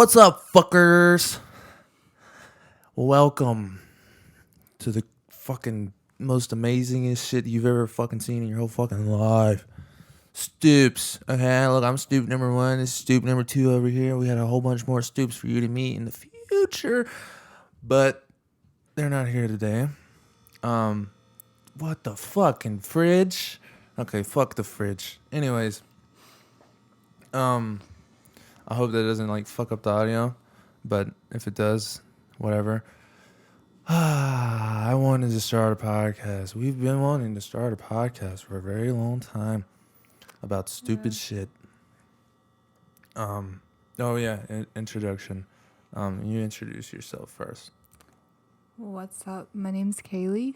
What's up, fuckers? Welcome to the fucking most amazingest shit you've ever fucking seen in your whole fucking life. Stoops. Okay, look, I'm stoop number one. This is stoop number two over here. We had a whole bunch more stoops for you to meet in the future, but they're not here today. What the fucking fridge? Okay, fuck the fridge. Anyways, I hope that doesn't like fuck up the audio, but if it does, whatever. I wanted to start a podcast. We've been wanting to start a podcast for a very long time about stupid shit. Oh yeah, introduction. You introduce yourself first. What's up? My name's Kaylie.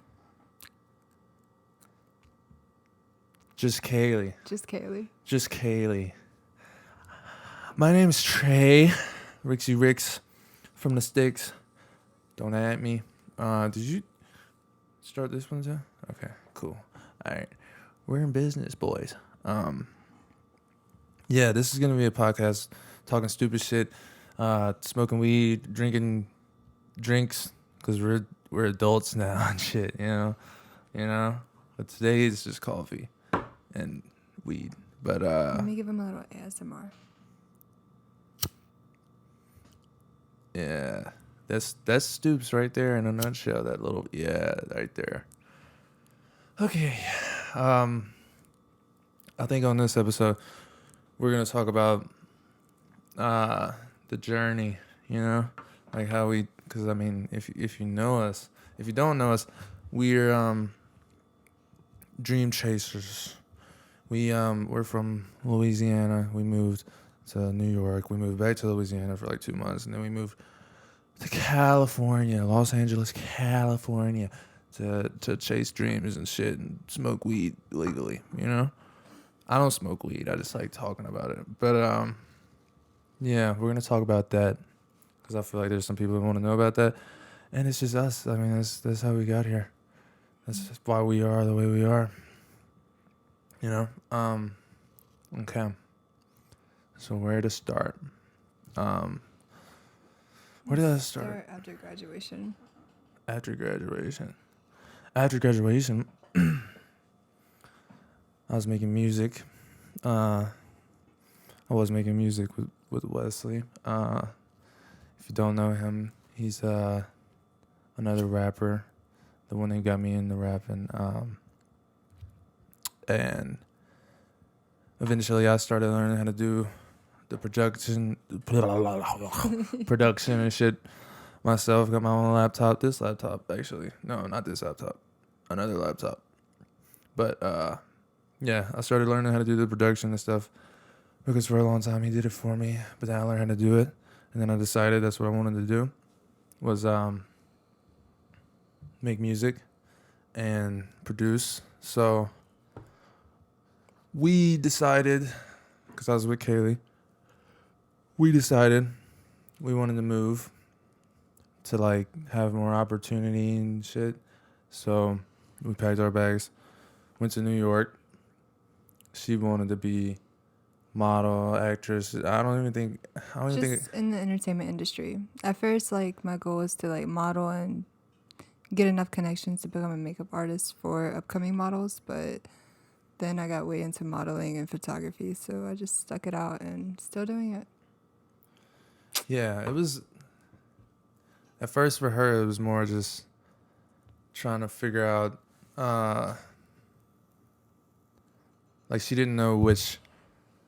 Just Kaylie. Just Kaylie. Just Kaylie. My name's Trey. Rixie Rix from the Sticks. Don't at me. Did you start this one too? Okay, cool. All right. We're in business, boys. Yeah, this is gonna be a podcast talking stupid shit, smoking weed, drinking drinks, because we're adults now and shit, you know. But today it's just coffee and weed. But Let me give him a little ASMR. yeah, that's Stoops right there in a nutshell. That little right there. Okay, I think on this episode we're gonna talk about the journey. You know, like how we. Because I mean, if you know us, if you don't know us, we're dream chasers. We're from Louisiana. We moved to New York. We moved back to Louisiana for like 2 months, and then we moved to California, Los Angeles, California, to chase dreams and shit and smoke weed legally. You know, I don't smoke weed. I just like talking about it. But yeah, we're gonna talk about that because I feel like there's some people who want to know about that, and it's just us. I mean, that's how we got here. That's just why we are the way we are. You know, okay. So where to start? Where did I start? After graduation. After graduation, I was making music. I was making music with Wesley. If you don't know him, he's another rapper, the one who got me into rapping. And eventually I started learning how to do the production and shit myself. Got my own laptop. This laptop, actually. No, not this laptop. Another laptop. But yeah, I started learning how to do the production and stuff because for a long time he did it for me. But then I learned how to do it, and then I decided that's what I wanted to do was make music and produce. So we decided, because I was with Kaylie, we decided we wanted to move to like have more opportunity and shit. So we packed our bags, went to New York. She wanted to be model, actress. I don't even think In the entertainment industry. At first, like, my goal was to like model and get enough connections to become a makeup artist for upcoming models, but then I got way into modeling and photography, so I just stuck it out and still doing it. Yeah, it was. At first for her, it was more just trying to figure out. Like she didn't know which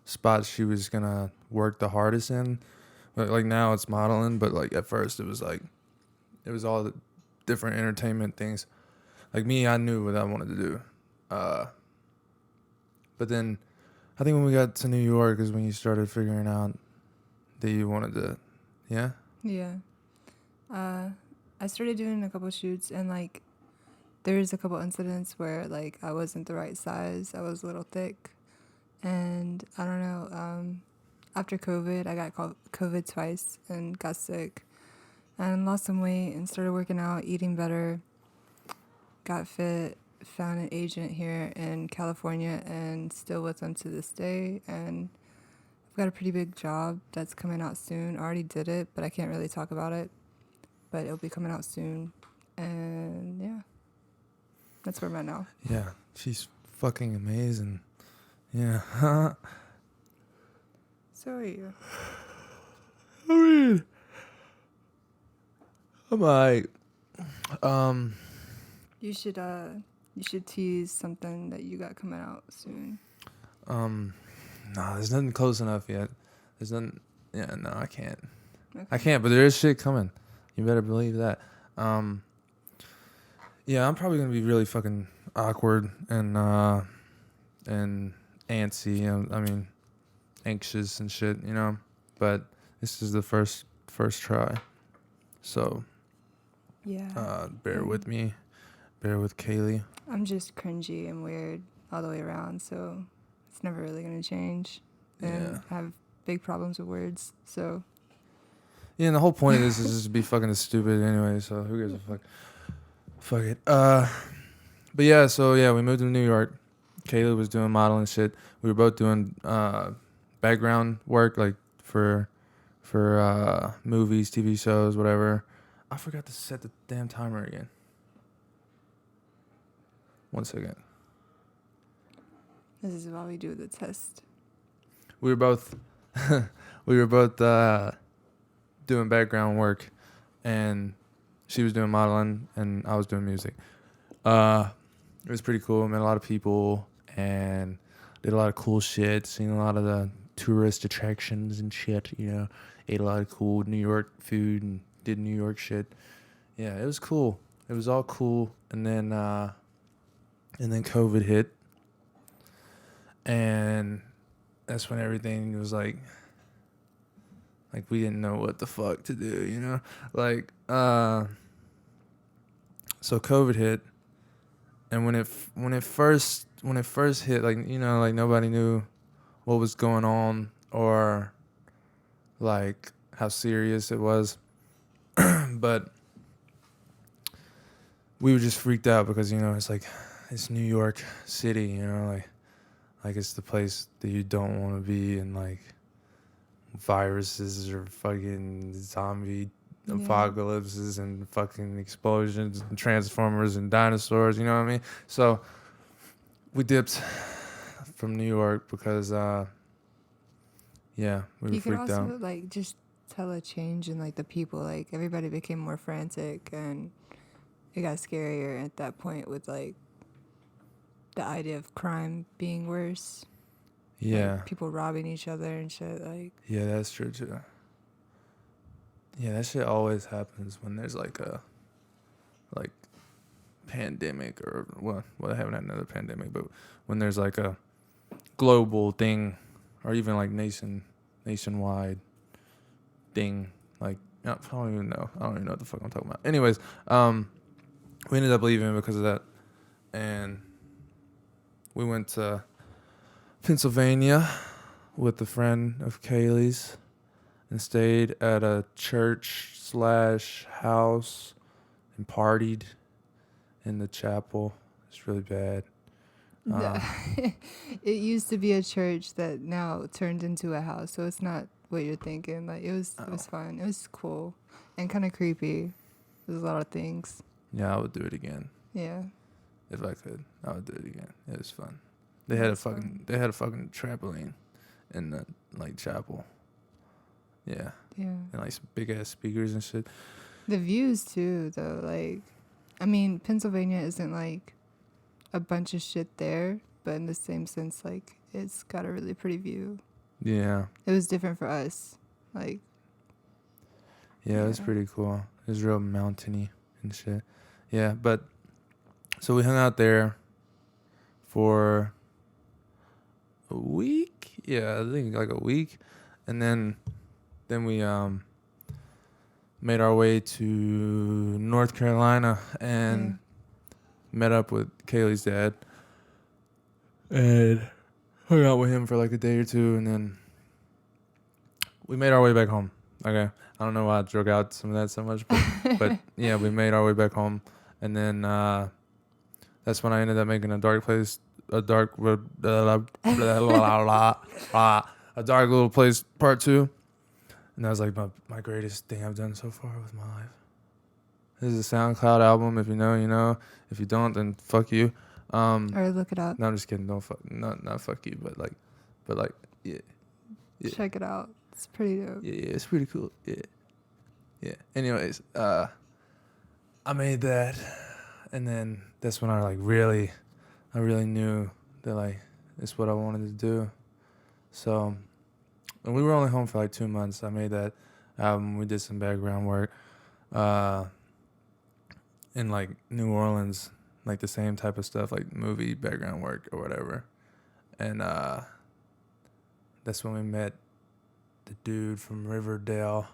spot she was gonna work the hardest in. But like now it's modeling, but like at first it was all the different entertainment things. Like me, I knew what I wanted to do. But then I think when we got to New York is when you started figuring out that you wanted to, yeah? Yeah. I started doing a couple shoots, and like there's a couple incidents where like I wasn't the right size. I was a little thick, and I don't know. After COVID, I got COVID twice and got sick, and lost some weight and started working out, eating better. Got fit, found an agent here in California, and still with them to this day. And got a pretty big job that's coming out soon. I already did it, but I can't really talk about it. But it'll be coming out soon. And yeah, that's where I'm at now. Yeah, she's fucking amazing. Yeah. So are you. I mean, I'm like, You should tease something that you got coming out soon. nah, there's nothing close enough yet. There's nothing. Yeah, no, I can't. Okay. I can't. But there is shit coming. You better believe that. Yeah, I'm probably gonna be really fucking awkward and antsy. I mean, anxious and shit. You know, but this is the first try. So, Yeah. bear with me. Bear with Kaylie. I'm just cringy and weird all the way around, so it's never really gonna change. And Yeah. I have big problems with words, so Yeah, and the whole point of this is just to be fucking stupid anyway, so who gives a fuck? Fuck it. But yeah, so yeah, we moved to New York. Kaylee was doing modeling shit. We were both doing background work, like for movies, TV shows, whatever. I forgot to set the damn timer again. 1 second. this is why we do the test. We were both doing background work, and she was doing modeling and I was doing music. It was pretty cool. Met a lot of people and did a lot of cool shit. Seen a lot of the tourist attractions and shit. You know, ate a lot of cool New York food and did New York shit. Yeah, it was cool. It was all cool. And then COVID hit, and that's when everything was like we didn't know what the fuck to do, you know? Like, so COVID hit, and when it first hit, like, you know, like nobody knew what was going on or like how serious it was. But we were just freaked out because, you know, it's New York City, you know, like it's the place that you don't want to be, and like viruses or fucking zombie apocalypses and fucking explosions and transformers and dinosaurs, you know what I mean? So we dipped from New York because we were You could freaked also out. like just tell a change in like the people. Like everybody became more frantic, and it got scarier at that point with like the idea of crime being worse. Yeah. Like, people robbing each other and shit. Like, Yeah, that's true too. Yeah, that shit always happens when there's like a pandemic, or well, I haven't had another pandemic, but when there's like a global thing, or even like nationwide thing, like I don't even know what the fuck I'm talking about. Anyways, we ended up leaving because of that, and we went to Pennsylvania with a friend of Kaylee's and stayed at a church/house and partied in the chapel. It's really bad. it used to be a church that now turned into a house, so it's not what you're thinking. Like it was fun. It was cool and kind of creepy. There's a lot of things. Yeah, I would do it again. Yeah. If I could, I would do it again. It was fun. They had a fucking trampoline in the like chapel. Yeah. Yeah. And like some big ass speakers and shit. The views too, though. Like, I mean, Pennsylvania isn't like a bunch of shit there, but in the same sense, like it's got a really pretty view. Yeah. It was different for us. Like. Yeah, it was pretty cool. It was real mountainy and shit. Yeah, but so we hung out there for a week. Yeah, I think like a week, and then we made our way to North Carolina and met up with Kaylee's dad and hung out with him for like a day or two, and then we made our way back home. Okay, I don't know why I drug out some of that so much, but yeah, we made our way back home, and then that's when I ended up making a dark A Dark Little Place Part 2. And that was like my greatest thing I've done so far with my life. This is a SoundCloud album. If you know, you know. If you don't, then fuck you. Or look it up. No, I'm just kidding. Don't fuck. Not fuck you, but like, yeah. Check it out. It's pretty dope. Yeah, it's pretty cool. Yeah. Anyways, I made that, and then that's when I really knew that like it's what I wanted to do. So, and we were only home for like 2 months. I made that album. We did some background work, in like New Orleans, like the same type of stuff, like movie background work or whatever. And that's when we met the dude from Riverdale.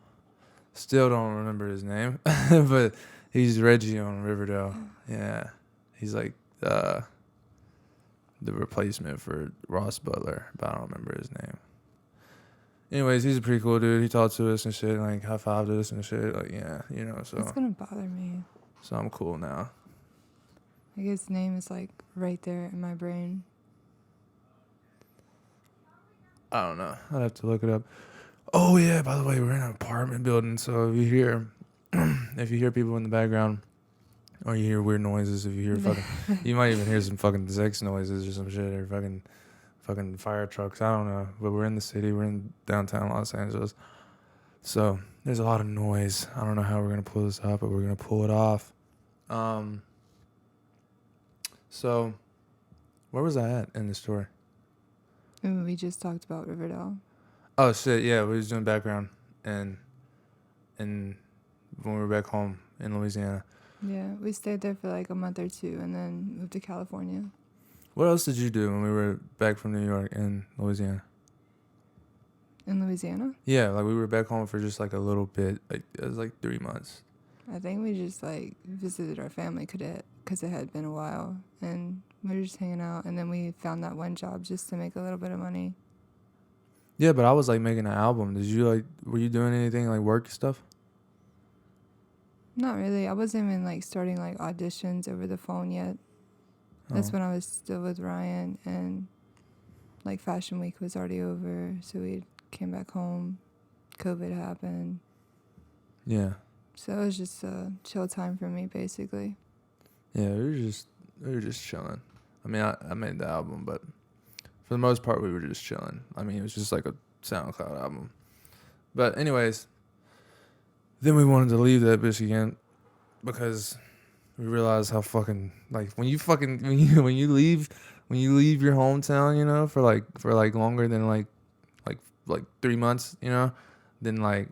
Still don't remember his name, but he's Reggie on Riverdale. Yeah, he's like the replacement for Ross Butler, but I don't remember his name. Anyways, he's a pretty cool dude. He talked to us and shit, and like high-fived us and shit. Like, yeah, you know, so. It's gonna bother me. So I'm cool now. Like his name is like right there in my brain. I don't know. I'd have to look it up. Oh yeah, by the way, we're in an apartment building, so if you hear people in the background, or you hear weird noises, if you hear fucking, you might even hear some fucking sex noises or some shit, or fucking fire trucks. I don't know, but we're in the city. We're in downtown Los Angeles, so there's a lot of noise. I don't know how we're gonna pull this off, but we're gonna pull it off. So, where was I at in the story? And we just talked about Riverdale. Oh shit, yeah, we was doing background and when we were back home in Louisiana. Yeah, we stayed there for like a month or two and then moved to California. What else did you do when we were back from New York and Louisiana? In Louisiana? Yeah, like we were back home for just like a little bit, like it was like 3 months. I think we just like visited our family because it had been a while, and we were just hanging out, and then we found that one job just to make a little bit of money. Yeah, but I was like making an album. Were you doing anything like work stuff? Not really. I wasn't even like starting like auditions over the phone yet. That's when I was still with Ryan, and like Fashion Week was already over, so we came back home. COVID happened. Yeah. So it was just a chill time for me, basically. Yeah, we were just chilling. I mean, I made the album, but for the most part, we were just chilling. I mean, it was just like a SoundCloud album. But anyways, then we wanted to leave that bitch again because we realized how fucking like when you leave your hometown, you know, for like longer than like 3 months, you know, then like.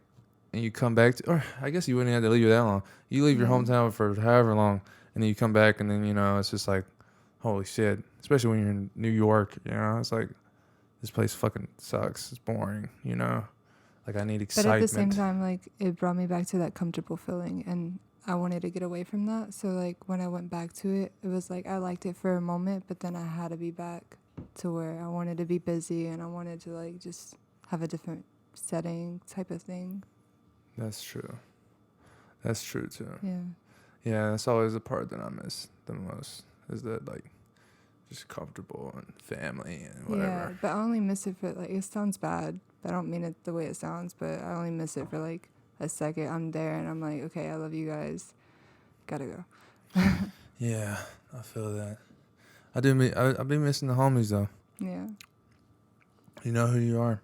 And you come back or I guess you wouldn't have to leave it that long. You leave your hometown for however long, and then you come back, and then, you know, it's just like, holy shit. Especially when you're in New York, you know, it's like, this place fucking sucks. It's boring, you know? Like, I need excitement. But at the same time, like, it brought me back to that comfortable feeling, and I wanted to get away from that. So, like, when I went back to it, it was like I liked it for a moment, but then I had to be back to where I wanted to be busy, and I wanted to, like, just have a different setting type of thing. That's true. That's true, too. Yeah. Yeah, that's always the part that I miss the most, is that, like, just comfortable and family and whatever. Yeah, but I only miss it for, like, it sounds bad, but I don't mean it the way it sounds, but I only miss it for, like, a second. I'm there, and I'm like, okay, I love you guys. Gotta go. Yeah, I feel that. I've been missing the homies, though. Yeah. You know who you are.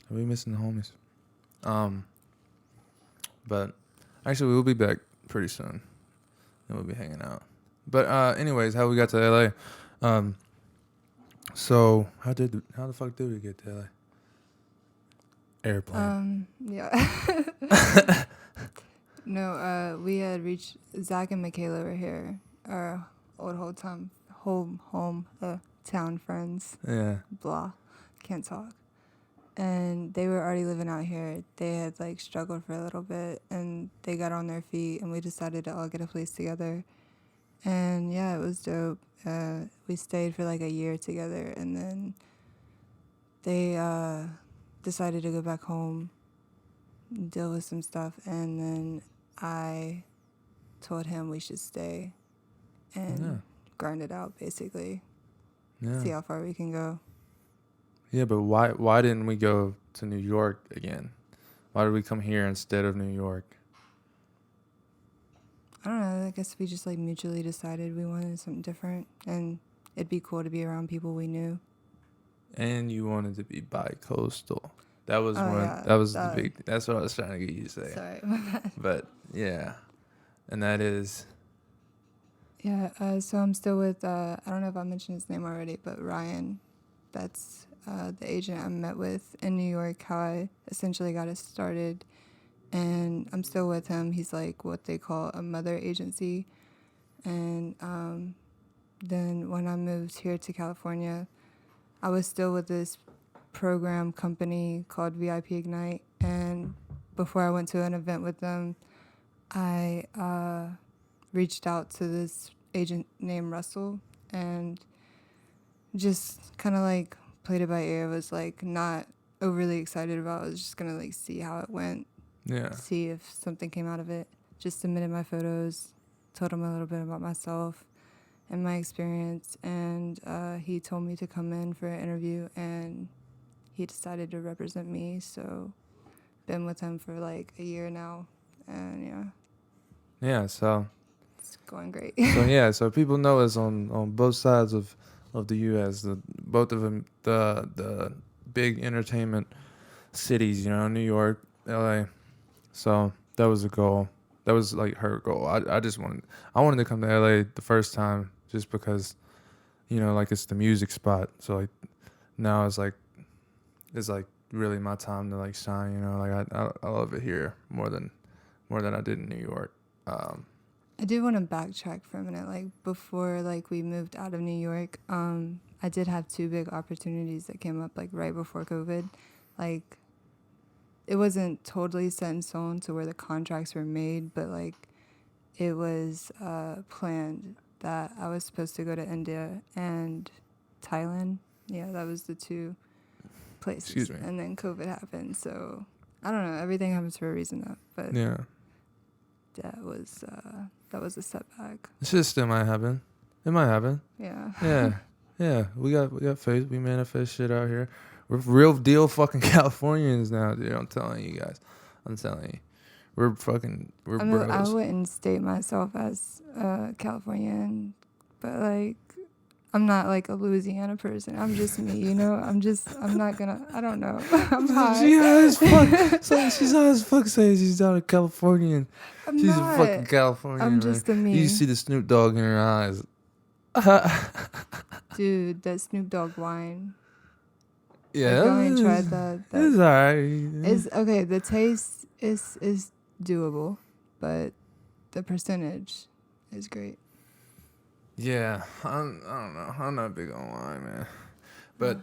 I've been missing the homies. But actually, we'll be back pretty soon, and we'll be hanging out. But anyways, how we got to LA? So how the fuck did we get to LA? Airplane. Yeah. No, we had reached. Zach and Michaela were here, our old hometown friends. Yeah. Blah, can't talk. And they were already living out here. They had like struggled for a little bit, and they got on their feet, and we decided to all get a place together. And yeah, it was dope. We stayed for like a year together, and then they decided to go back home, deal with some stuff, and then I told him we should stay and grind it out, basically. Yeah. See how far we can go. Yeah, but why didn't we go to New York again? Why did we come here instead of New York? I don't know. I guess we just like mutually decided we wanted something different, and it'd be cool to be around people we knew. And you wanted to be bi-coastal. That was Oh one. yeah. That was the big. That's what I was trying to get you to say. Sorry, my bad. But yeah, and that is. Yeah. So I'm still with. I don't know if I mentioned his name already, but Ryan. That's the agent I met with in New York. How I essentially got it started, and I'm still with him. He's like what they call a mother agency, and then when I moved here to California, I was still with this program company called VIP Ignite, and before I went to an event with them, I reached out to this agent named Russell and just kind of like played it by ear. Was like not overly excited about it. I was just gonna like see how it went, Yeah. see if something came out of it. Just submitted my photos, told him a little bit about myself and my experience, and he told me to come in for an interview, and he decided to represent me. So been with him for like a year now, and yeah, Yeah. So it's going great. so people know us on both sides of the U.S. Both of them the big entertainment cities. New York, L.A. So that was a goal. That was like her goal. I wanted to come to LA the first time just because, like it's the music spot. So like now it's like really my time to like shine. Like I love it here more than I did in New York. I do want to backtrack for a minute. Like before, like we moved out of New York, I did have two big opportunities that came up like right before COVID. Like it wasn't totally set in stone to where the contracts were made, but like it was planned that I was supposed to go to India and Thailand. Yeah, that was the two places. Excuse me. And then COVID happened, so I don't know. Everything happens for a reason, though. But Yeah. that was a setback. It just still might happen. It might happen. Yeah. Yeah. Yeah. We got faith. We manifest shit out here. We're real deal fucking Californians now, dude. I'm telling you guys. I'm telling you. We're I bros. wouldn't state myself as Californian, but like I'm not like a Louisiana person. I'm just me, I'm not gonna. I don't know. I'm high. She high as fuck. So she's high as fuck saying she's not a Californian. I'm She's not. a fucking Californian. I'm just a me. You see the Snoop Dogg in her eyes. Dude, that Snoop Dogg wine. Yeah. Like, I ain't tried that. It's alright. It's okay. The taste is doable, but the percentage is great. Yeah, I don't know. I'm not big on wine, man. But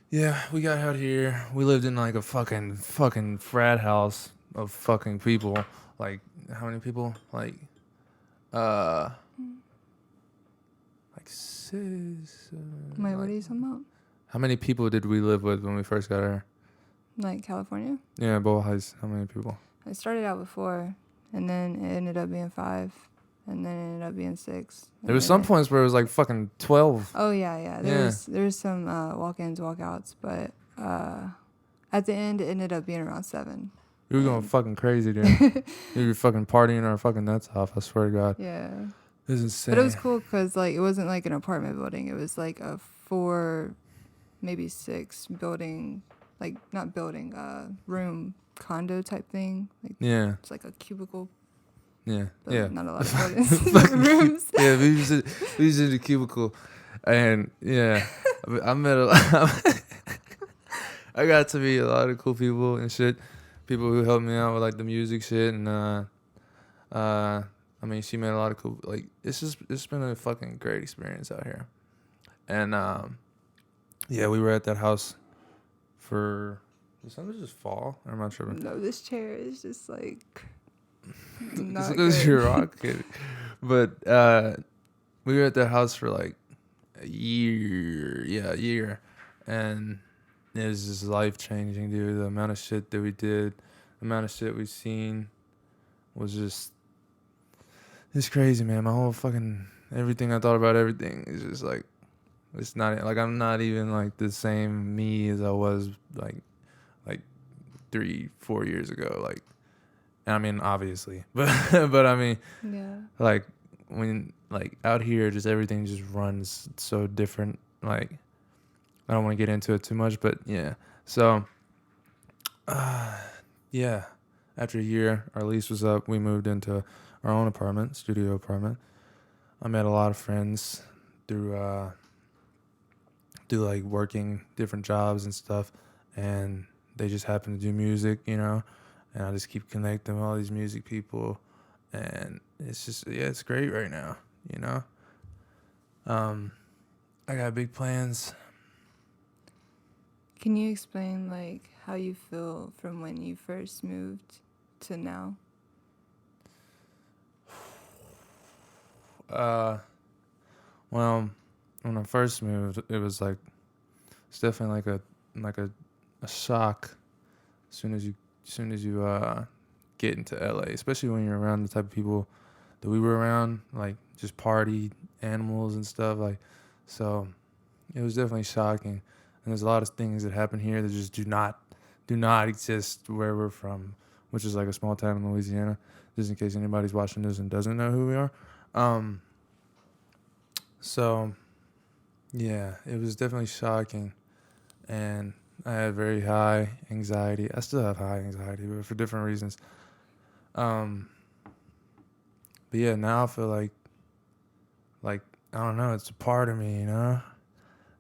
yeah, we got out here. We lived in like a fucking frat house of fucking people. Like how many people? Like six. Wait, what are you talking about? How many people did we live with when we first got here? Like California? Yeah, both highs. How many people? I started out with 4, and then it ended up being 5, and then it ended up being 6. There was some points where it was like fucking 12. Oh yeah. There was some walk-ins, walk-outs, but at the end it ended up being around 7. We were going fucking crazy, dude. We were fucking partying our fucking nuts off. I swear to God. Yeah. It was insane. But it was cool because like it wasn't like an apartment building. It was like a 4, maybe 6 building, like not building, room condo type thing. Like Yeah. it's like a cubicle. Yeah. But Yeah. not a lot of buildings. Rooms. Yeah, we was in the cubicle, and yeah, I met a lot. I got to meet a lot of cool people and shit. People who helped me out with like the music shit, and I mean, she met a lot of cool. Like it's been a fucking great experience out here, and yeah, we were at that house for. Was that just fall? I'm not sure. No, this chair is just like not Because good. you're rocking. But we were at that house for like a year. Yeah, a year. And it was just life changing, dude. The amount of shit that we did, the amount of shit we've seen was just. It's crazy, man. My whole fucking. Everything I thought about everything is just like. It's not like I'm not even like the same me as I was like 3-4 years ago. Like, and I mean, obviously, but I mean, Yeah. like when like out here, just everything just runs so different. Like, I don't want to get into it too much, but yeah. So, yeah. After a year, our lease was up. We moved into our own apartment, studio apartment. I met a lot of friends through like working different jobs and stuff, and they just happen to do music, you know. And I just keep connecting with all these music people, and it's just it's great right now, you know. I got big plans. Can you explain like how you feel from when you first moved to now? Well, when I first moved, it was like it's definitely like a shock as soon as you get into LA, especially when you're around the type of people that we were around, like just party animals and stuff. Like, so it was definitely shocking. And there's a lot of things that happen here that just do not exist where we're from, which is like a small town in Louisiana. Just in case anybody's watching this and doesn't know who we are. So yeah, it was definitely shocking, and I had very high anxiety. I still have high anxiety, but for different reasons. But yeah, now I feel like I don't know, it's a part of me, you know.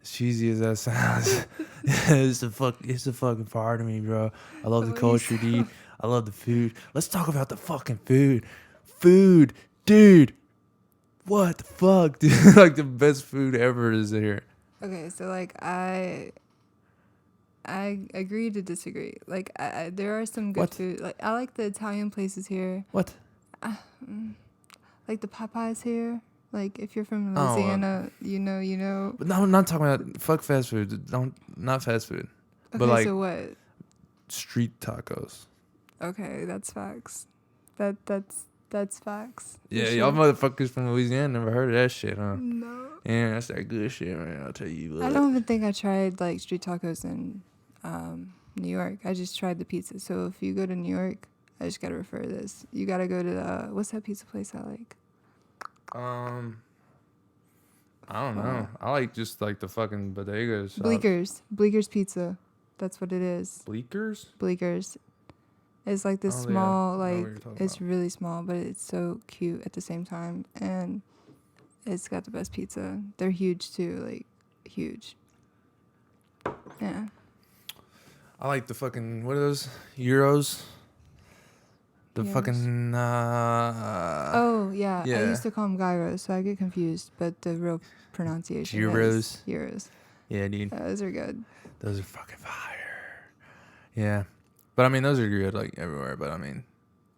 As cheesy as that sounds, it's a fucking part of me, bro. I love the culture, dude. I love the food. Let's talk about the fucking food, dude. What the fuck, dude? Like the best food ever is here. Okay, so like I agree to disagree. Like there are some good What? food. Like I like the Italian places here. What? Like the Popeyes here. Like if you're from Oh, Louisiana, you know. but no, I'm not talking about fuck fast food. Not fast food, Okay, but like so what? street tacos. Okay, that's facts. That's facts. For Yeah, sure. y'all motherfuckers from Louisiana never heard of that shit, huh? No. Yeah, that's that good shit, man. I'll tell you what. I don't even think I tried like street tacos in New York. I just tried the pizza. So if you go to New York, I just gotta refer this. You gotta go to what's that pizza place I like? I don't know. I like just like the fucking bodegas. Bleeker's Pizza. That's what it is. Bleakers? Bleeker's. It's like this I don't think small, I know what like you're talking it's about. really small, but it's so cute at the same time, and it's got the best pizza. They're huge too, like huge. Yeah. I like the fucking, what are those? Euros? The Yes. fucking, Oh yeah. yeah. I used to call them gyros, so I get confused, but the real pronunciation Gyros. is gyros. Yeah, dude. Those are good. Those are fucking fire. Yeah. But I mean, those are good like everywhere. But I mean,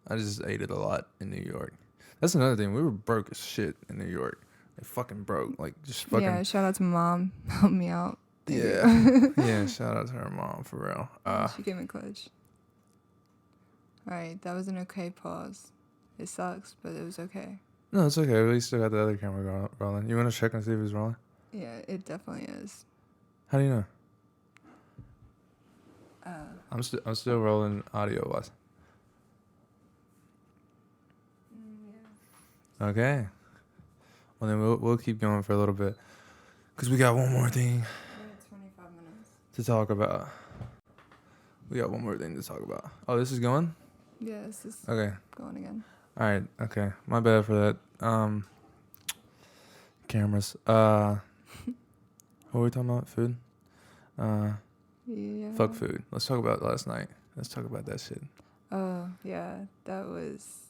I just ate it a lot in New York. That's another thing. We were broke as shit in New York. Like fucking broke. Like just fucking. Yeah. Shout out to my mom. Help me out. Thank Yeah. you. Yeah. Shout out to her mom for real. She gave me clutch. All right, that was an okay pause. It sucks, but it was okay. No, it's okay. We still got the other camera rolling. You want to check and see if it's rolling? Yeah, it definitely is. How do you know? I'm still rolling audio wise. Yeah. Okay. Well then we'll keep going for a little bit, cause we got one more thing We're at 25 minutes. to talk about. We got one more thing to talk about. Oh, this is going? Yeah, this is Okay. going again. All right. Okay. My bad for that. Cameras. What were we talking about? Food. Yeah. Fuck food. Let's talk about last night. Let's talk about that shit. Oh yeah, that was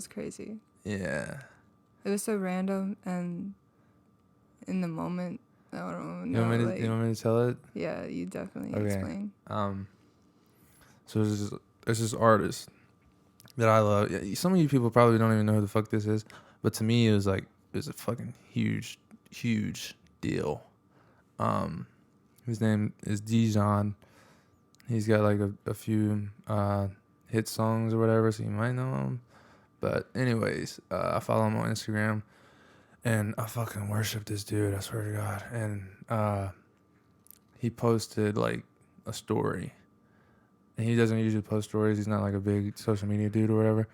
crazy. Yeah. It was so random and in the moment. I don't know. You want me to tell it? Yeah, you definitely Okay. explain. So there's this artist that I love. Yeah, some of you people probably don't even know who the fuck this is, but to me it was a fucking huge deal. His name is Dijon. He's got like a few hit songs or whatever, so you might know him. But anyways, I follow him on Instagram, And I fucking worship this dude, I swear to God. And he posted like a story. And he doesn't usually post stories. He's not like a big social media dude or whatever.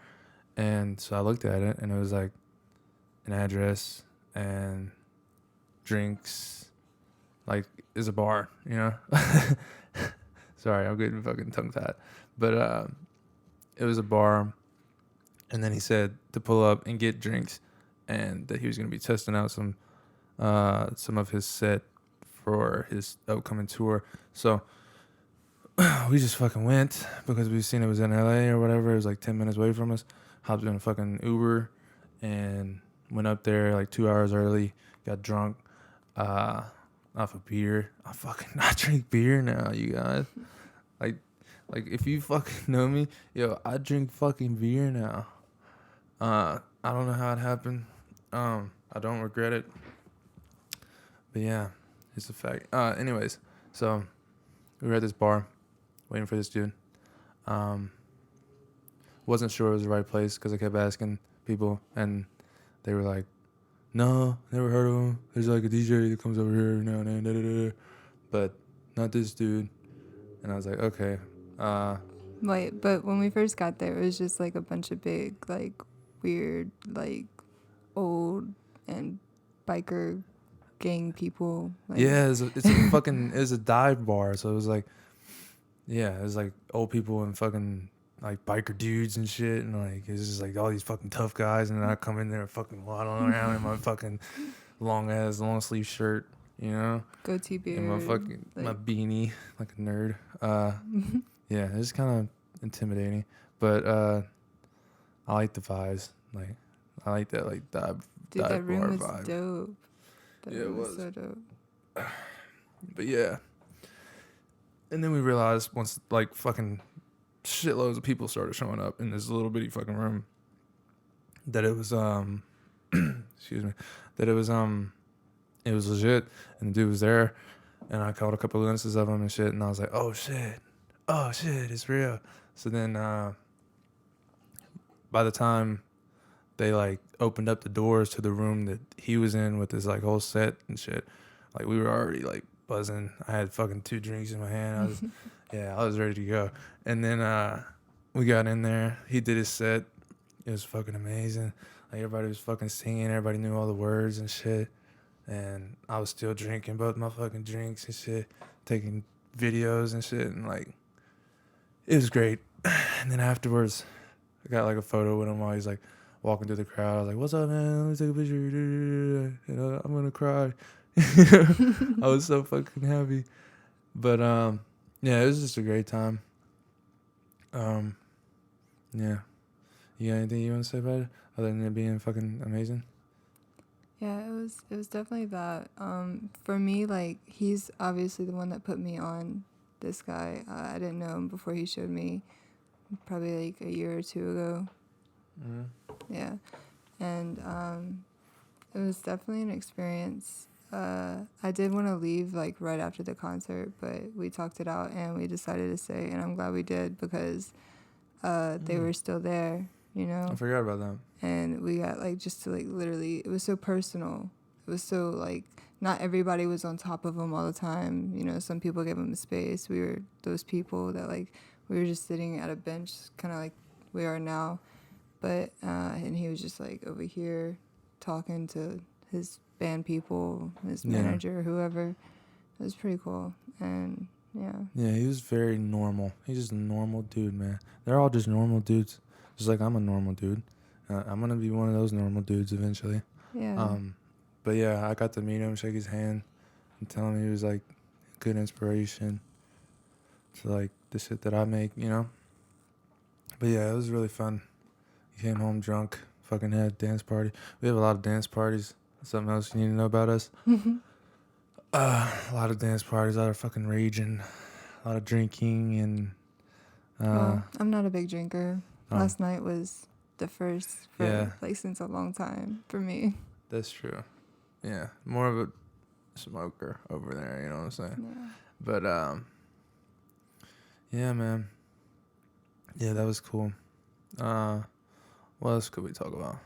And so I looked at it, and it was like an address and drinks. Like, it's a bar, you know? Sorry, I'm getting fucking tongue-tied. But it was a bar. And then he said to pull up and get drinks, and that he was going to be testing out some of his set for his upcoming tour. So we just fucking went because we seen it was in LA or whatever. It was like 10 minutes away from us. Hopped in a fucking Uber and went up there like 2 hours early. Got drunk off of beer. I drink beer now, you guys. Like if you fucking know me, yo, I drink fucking beer now. I don't know how it happened. I don't regret it. But yeah, it's a fact. Anyways, so we were at this bar waiting for this dude. Wasn't sure it was the right place because I kept asking people, and they were like, "No, never heard of him. There's like a DJ that comes over here now and then, but not this dude." And I was like, "Okay." Wait, but when we first got there, it was just like a bunch of big, like, weird, like, old and biker gang people. Like, Yeah, it's a fucking, it was a dive bar, so it was like, yeah, it was like old people and fucking like biker dudes and shit, and like it's just like all these fucking tough guys, and then I come in there fucking waddling around in my fucking long sleeve shirt, you know, goatee beard. and my fucking my beanie like a nerd. Yeah, it's kind of intimidating, but I like the vibes. Like I like that dive Dude, that room was vibe. dope. That Yeah, room it was so dope. But yeah. And then we realized once like fucking shitloads of people started showing up in this little bitty fucking room that it was excuse me, that it was legit, and the dude was there, and I caught a couple of glimpses of him and shit, and I was like, oh shit, it's real. So then by the time they like opened up the doors to the room that he was in with his like whole set and shit, like we were already like buzzing. I had fucking 2 drinks in my hand. I was ready to go. And then we got in there. He did his set. It was fucking amazing. Like everybody was fucking singing. Everybody knew all the words and shit. And I was still drinking both my fucking drinks and shit, taking videos and shit, and like it was great. And then afterwards, I got like a photo with him while he's like walking through the crowd. I was like, "What's up, man? Let me take a picture." You know, I'm gonna cry. I was so fucking happy. But yeah, it was just a great time. Yeah. You got anything you want to say about it other than it being fucking amazing? Yeah, it was definitely that. For me, like, he's obviously the one that put me on this guy. I didn't know him before he showed me, probably like a year or 2 ago. Mm-hmm. Yeah, and it was definitely an experience. I did want to leave like right after the concert, but we talked it out and we decided to stay, and I'm glad we did because they were still there, you know. I forgot about that. And we got like just to like literally, it was so personal. It was so like not everybody was on top of him all the time, you know. Some people gave him space. We were those people that like we were just sitting at a bench, kind of like we are now, but and he was just like over here talking to his band people, his manager, whoever. It was pretty cool. And yeah, he was very normal. He's just a normal dude, man. They're all just normal dudes, just like I'm a normal dude. I'm gonna be one of those normal dudes eventually. yeah. But yeah, I got to meet him, shake his hand, and tell him he was like good inspiration to like the shit that I make, you know. But yeah, it was really fun. He came home drunk, fucking had a dance party. We have a lot of dance parties. Something else you need to know about us? A lot of dance parties, a lot of fucking raging, a lot of drinking, and Well, I'm not a big drinker. Oh. Last night was the first for like since a long time for me. That's true. Yeah, more of a smoker over there, you know what I'm saying? Yeah. But yeah, man. Yeah, that was cool. What else could we talk about?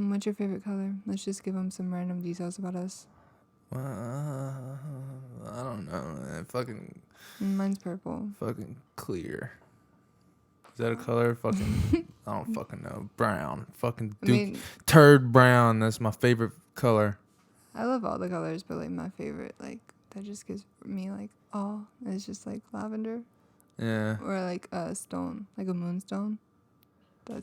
What's your favorite color? Let's just give them some random details about us. I don't know, man. Mine's purple. Fucking clear. Is that a color? Fucking, I don't fucking know. Brown. Fucking turd brown. That's my favorite color. I love all the colors, but like my favorite, like that just gives me like awe. It's just like lavender. Yeah. Or like a stone, like a moonstone. I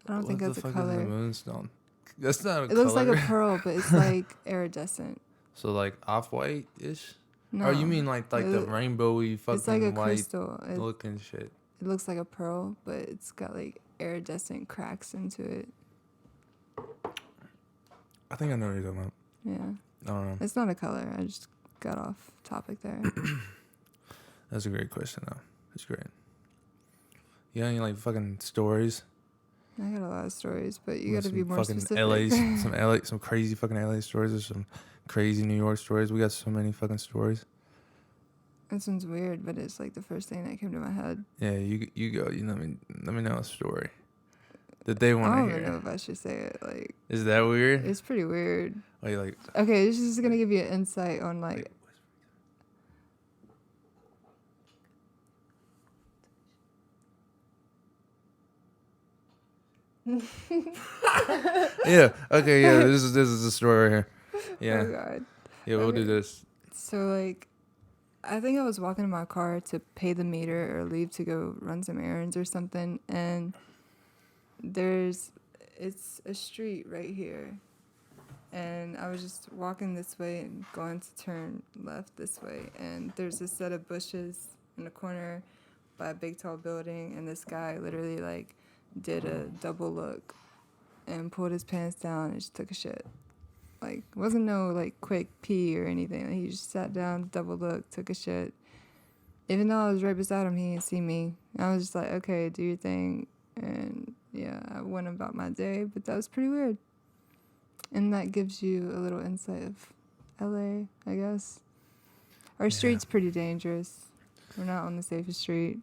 don't think that's a color. What the fuck is a moonstone? That's not a color. It looks like a pearl, but it's like iridescent. So like off-white-ish? No. Or you mean like the rainbowy fucking it's like a white crystal. looking shit? It looks like a pearl, but it's got like iridescent cracks into it. I think I know what you're talking about. Yeah. I don't know. It's not a color. I just got off topic there. That's a great question though. It's great. You got any like fucking stories? I got a lot of stories, but you got to be more fucking specific. some crazy fucking LA stories, or some crazy New York stories. We got so many fucking stories. That sounds weird, but it's like the first thing that came to my head. Yeah, you go. You let me know a story that they want to hear. I don't even know if I should say it. Like, is that weird? It's pretty weird. Are you like? Okay, this is gonna give you an insight on like. Yeah. Okay. Yeah. This is the story right here. Yeah. Oh God. Yeah. We'll do this. So like, I think I was walking in my car to pay the meter or leave to go run some errands or something, and it's a street right here, and I was just walking this way and going to turn left this way, and there's a set of bushes in the corner by a big tall building, and this guy literally like did a double look and pulled his pants down and just took a shit. Like, wasn't no like quick pee or anything. Like, he just sat down, double looked, took a shit. Even though I was right beside him, he didn't see me. I was just like, okay, do your thing. And yeah, I went about my day, but that was pretty weird. And that gives you a little insight of LA, I guess. Our street's pretty dangerous. We're not on the safest street.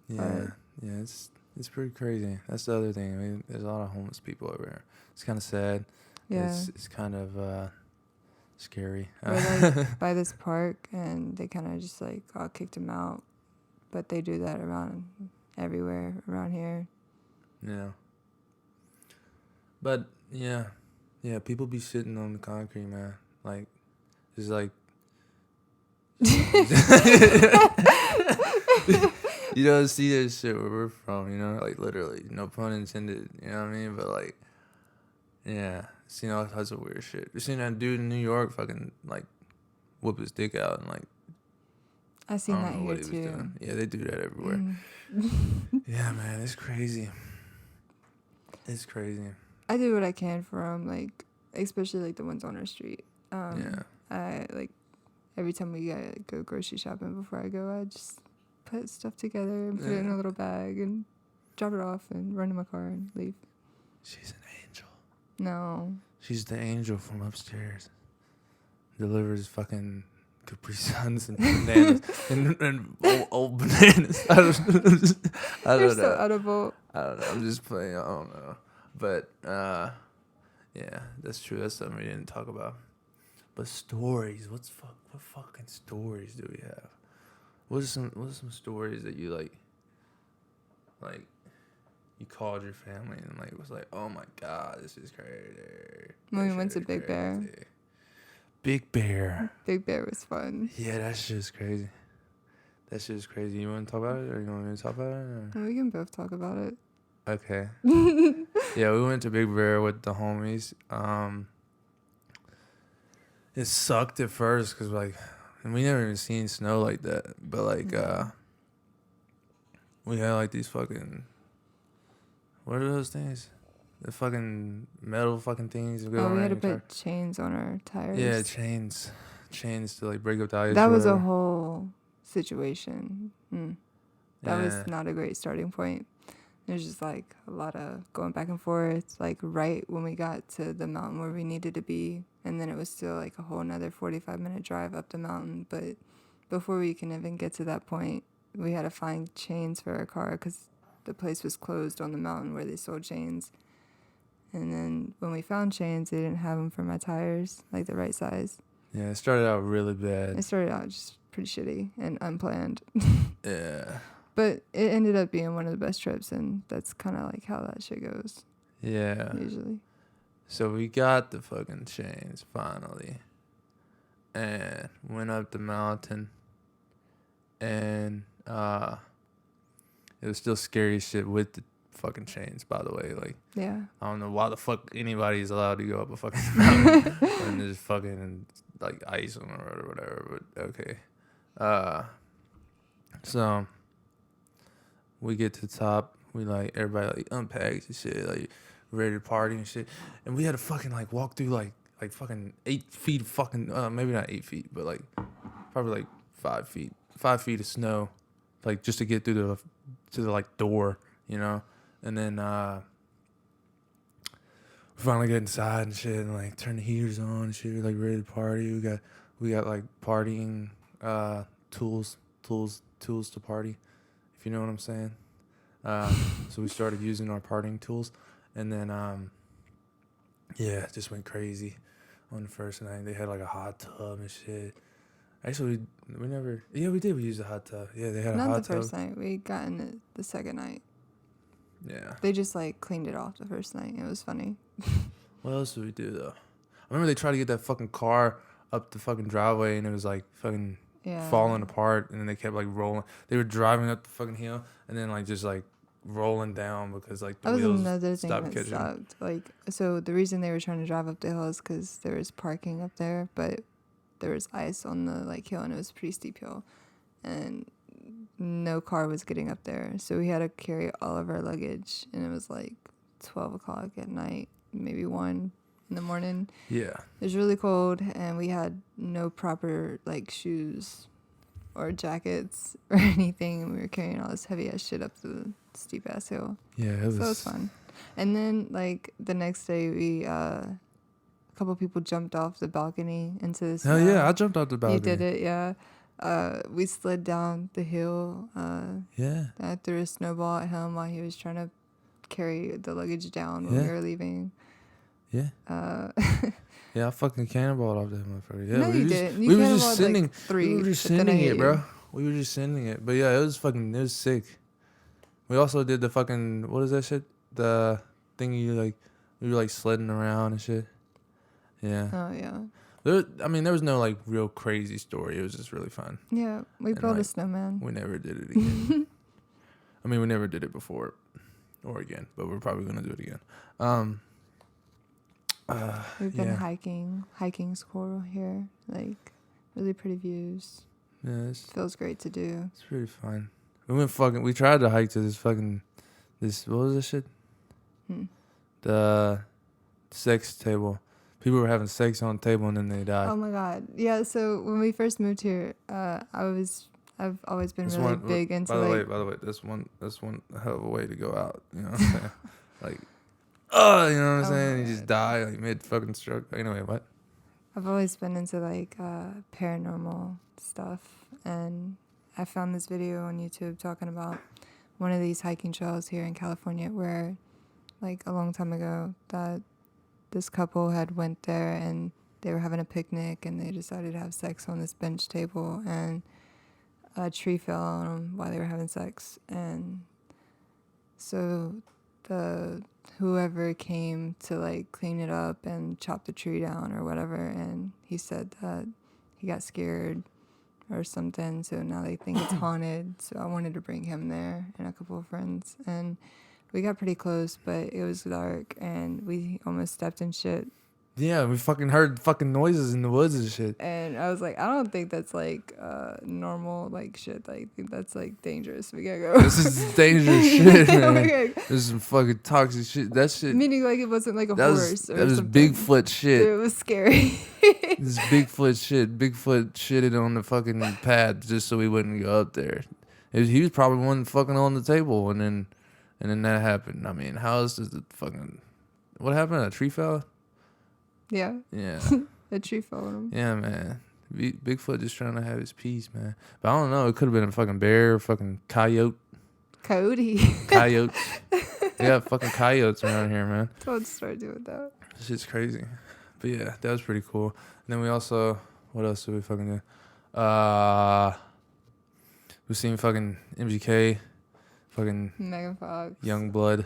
Yeah, yeah, it's pretty crazy. That's the other thing. I mean, there's a lot of homeless people over here. It's kind of sad. Yeah. It's kind of scary. We're like by this park, and they kind of just like all kicked him out. But they do that around everywhere around here. Yeah. But yeah, people be sitting on the concrete, man. Like, it's like. You don't see this shit where we're from, you know, like literally, no pun intended, you know what I mean? But like, yeah, seen all types of weird shit. You seen that dude in New York fucking like whip his dick out and like. I seen that here too. Yeah, they do that everywhere. Yeah, man, it's crazy. It's crazy. I do what I can for them, like especially like the ones on our street. Yeah. I like every time we go grocery shopping before I go, I just put stuff together and put it in a little bag and drop it off and run to my car and leave. She's an angel. No. She's the angel from upstairs. Delivers fucking Capri Suns and bananas and old bananas. I don't They're know. so edible. I don't know. I'm just playing. I don't know. But yeah, that's true. That's something we didn't talk about. But stories. What fucking stories do we have? What are some stories that you like you called your family and like was like, oh my God, this is crazy. When we went to Big Bear. Big Bear. Big Bear was fun. Yeah, that shit's crazy. That shit's crazy. You want to talk about it, or you want me to talk about it? Or? We can both talk about it. Okay. Yeah, we went to Big Bear with the homies. It sucked at first because like, and we never even seen snow like that. But like, we had like these fucking, what are those things? The fucking metal fucking things. We had to put chains on our tires. Yeah, chains to like break up the ice. That was a whole situation. That was not a great starting point. There's just like a lot of going back and forth, like right when we got to the mountain where we needed to be. And then it was still like a whole another 45-minute drive up the mountain. But before we can even get to that point, we had to find chains for our car because the place was closed on the mountain where they sold chains. And then when we found chains, they didn't have them for my tires, like the right size. Yeah, it started out really bad. It started out just pretty shitty and unplanned. Yeah. But it ended up being one of the best trips, and that's kind of like how that shit goes. Yeah. Usually. So we got the fucking chains finally. And went up the mountain. And it was still scary as shit with the fucking chains, by the way. Like, Yeah. I don't know why the fuck anybody's allowed to go up a fucking mountain and there's fucking like ice on the road or whatever, but okay. So we get to the top, we like everybody like unpacks and shit, like ready to party and shit. And we had to fucking like walk through like fucking 8 feet of fucking maybe not 8 feet, but like probably like 5 feet. 5 feet of snow. Like just to get through to the like door, you know? And then we finally get inside and shit, and like turn the heaters on and shit. We're like ready to party. We got like partying tools to party, if you know what I'm saying. So we started using our partying tools, and then yeah, it just went crazy on the first night. They had like a hot tub and shit. Actually, we never. Yeah, we did. We used a hot tub. Yeah, they had a hot tub. Not the first night. We got in it the second night. Yeah. They just like cleaned it off the first night. It was funny. What else did we do though? I remember they tried to get that fucking car up the fucking driveway, and it was like fucking falling apart, and then they kept like rolling. They were driving up the fucking hill, and then like just like rolling down because like the wheels stopped catching. Sucked. Like, so the reason they were trying to drive up the hill is because there was parking up there, but there was ice on the like hill, and it was a pretty steep hill, and no car was getting up there, so we had to carry all of our luggage, and it was like 12 o'clock at night, maybe 1 in the morning. Yeah, it was really cold, and we had no proper like shoes or jackets or anything, and we were carrying all this heavy ass shit up the steep ass hill. Yeah, it was fun. And then like the next day, we a couple people jumped off the balcony into the snow. Hell yeah, I jumped off the balcony. You did it, yeah. We slid down the hill. Yeah. I threw a snowball at him while he was trying to carry the luggage down when we were leaving. Yeah. Yeah, I fucking cannonballed off that motherfucker. Yeah, no, you didn't. You we were just sending. Like 3. We were just sending it, bro. We were just sending it. But yeah, it was sick. We also did the fucking, what is that shit? The thing we were like sledding around and shit. Yeah. Oh yeah. There was no like real crazy story. It was just really fun. Yeah, we built a snowman. We never did it again. We never did it before or again, but we're probably gonna do it again. We've been hiking squirrel here, like really pretty views. Yeah, feels great to do. It's pretty fun. We tried to hike to what was this shit? The sex table. People were having sex on the table and then they died. Oh my god. Yeah, so when we first moved here, I've always been really big into by the way, that's one hell of a way to go out, you know what I'm saying? Like, you know what I'm saying? You just die like mid fucking stroke. Anyway, what? I've always been into like paranormal stuff, and I found this video on YouTube talking about one of these hiking trails here in California where like a long time ago that this couple had went there and they were having a picnic and they decided to have sex on this bench table, and a tree fell on them while they were having sex, and so whoever came to like clean it up and chop the tree down or whatever, and he said that he got scared or something, so now they think it's haunted. So I wanted to bring him there and a couple of friends, and we got pretty close, but it was dark and we almost stepped in shit. Yeah, we fucking heard fucking noises in the woods and shit. And I was like, I don't think that's like normal like shit. I think that's like dangerous. We gotta go. This is dangerous shit, man. This is some fucking toxic shit. That shit. Meaning like it wasn't like a horse. That was Bigfoot shit. It was scary. This Bigfoot shit. Bigfoot shitted on the fucking path just so we wouldn't go up there. He was probably one fucking on the table, and then that happened. I mean, how else does the fucking... What happened? A tree fell? Yeah. Yeah. A tree fell on him. Yeah, man. Bigfoot just trying to have his peace, man. But I don't know. It could have been a fucking bear, fucking coyote. Coyote. Coyote. We got fucking coyotes around here, man. Don't start doing that. This shit's crazy. But yeah, that was pretty cool. And then we also, what else did we fucking do? We seen fucking MGK, fucking Megan Fox. Youngblood.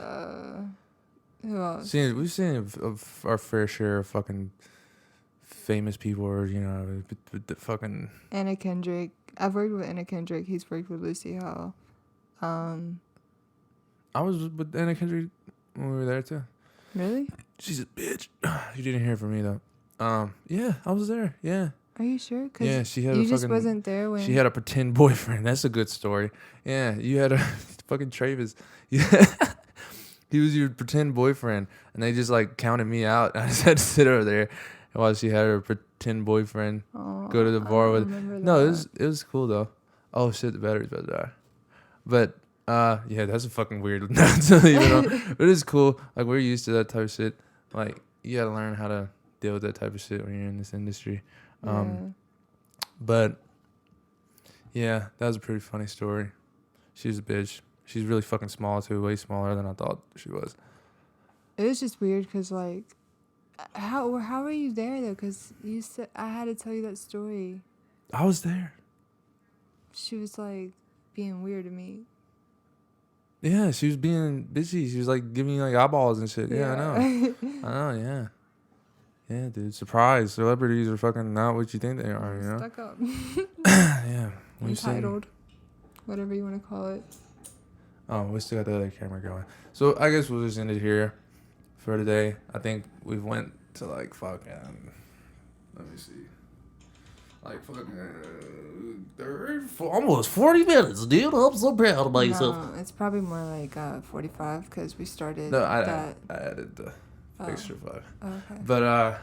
Who else? We've seen our fair share of fucking famous people, or the fucking Anna Kendrick. I've worked with Anna Kendrick. He's worked with Lucy Hall. I was with Anna Kendrick when we were there too. Really? She's a bitch. You didn't hear from me though. Yeah, I was there. Yeah. Are you sure? 'Cause Yeah, she had you a just fucking, wasn't there when she had a pretend boyfriend. That's a good story. Yeah, you had a fucking Travis. Yeah. He was your pretend boyfriend, and they just like counted me out. I just had to sit over there while she had her pretend boyfriend go to the bar with. No, it was cool though. Oh shit, the battery's about to die. But yeah, that's a fucking weird note to leave it on. But it's cool. Like, we're used to that type of shit. Like, you gotta learn how to deal with that type of shit when you're in this industry. But yeah, that was a pretty funny story. She was a bitch. She's really fucking small too, way smaller than I thought she was. It was just weird because, like, how were you there though? Because you said I had to tell you that story. I was there. She was like being weird to me. Yeah, she was being bitchy. She was like giving me like eyeballs and shit. Yeah, I know. I know, yeah. Yeah, dude. Surprise. Celebrities are fucking not what you think they are, you know? Stuck up. Yeah. Entitled. Whatever you want to call it. Oh, we still got the other camera going. So I guess we'll just end it here for today. I think we went to like fucking, let me see, like fucking almost 40 minutes, dude. I'm so proud of myself. No, it's probably more like 45 because we started. No, I added the extra 5. Okay. But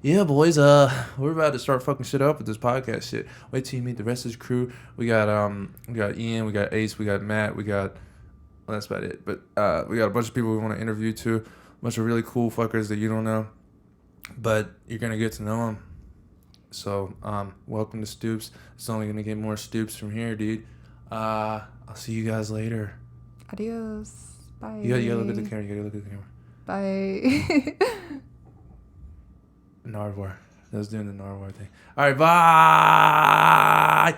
yeah, boys. We're about to start fucking shit up with this podcast shit. Wait till you meet the rest of the crew. We got Ian, we got Ace, we got Matt, well, that's about it. But we got a bunch of people we want to interview too. A bunch of really cool fuckers that you don't know, but you're gonna get to know them. So welcome to Stoops. It's only gonna get more Stoops from here, dude. I'll see you guys later. Adios. Bye. You gotta look at the camera. Bye. Narwhal. I was doing the Narwhal thing. All right, bye.